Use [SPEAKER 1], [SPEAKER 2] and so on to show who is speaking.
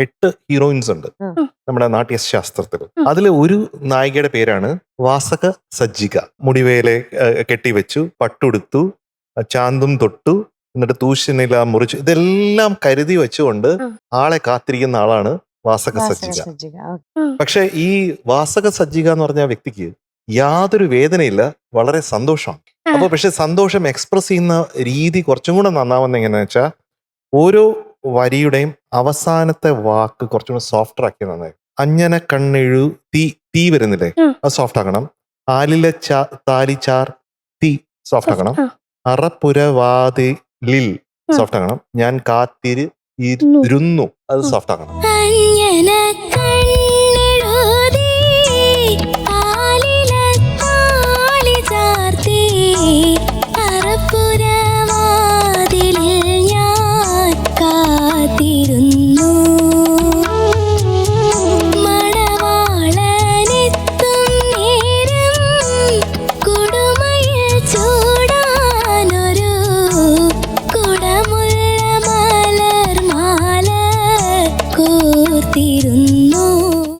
[SPEAKER 1] 8 heroines ഉണ്ട് നമ്മുടെ നാട്യശാസ്ത്രത്തിൽ. അതിൽ ഒരു നായികയുടെ പേരാണ് വാസക സജ്ജിക. മുടിവേലെ കെട്ടിവെച്ചു, പട്ടുടുത്തു, ചാന്തും തൊട്ടു, എന്നിട്ട് തൂശനില മുറിച്ചു, ഇതെല്ലാം കരുതി വെച്ചുകൊണ്ട് ആളെ കാത്തിരിക്കുന്ന ആളാണ് വാസക സജ്ജിക. പക്ഷെ ഈ വാസക സജ്ജിക എന്ന് പറഞ്ഞ വ്യക്തിക്ക് യാതൊരു വേദനയില്ല, വളരെ സന്തോഷമാണ്. അപ്പൊ പക്ഷെ സന്തോഷം എക്സ്പ്രസ് ചെയ്യുന്ന രീതി കുറച്ചും കൂടെ നന്നാവുന്ന എങ്ങനെയാ വെച്ചാൽ ഓരോ വരിയുടെയും അവസാനത്തെ വാക്ക് കുറച്ചും കൂടെ സോഫ്റ്റ് ആക്കി നന്നായി. അഞ്ഞന കണ്ണെഴു തീ, തീ വരുന്നില്ലേ, അത് സോഫ്റ്റ് ആക്കണം. ആലില താലിച്ചാർ തീ സോഫ്റ്റ് ആക്കണം. അറപ്പുരവാതിലിൽ സോഫ്റ്റ് ആക്കണം. ഞാൻ കാത്തിരുന്നു, അത് സോഫ്റ്റ് ആക്കണം.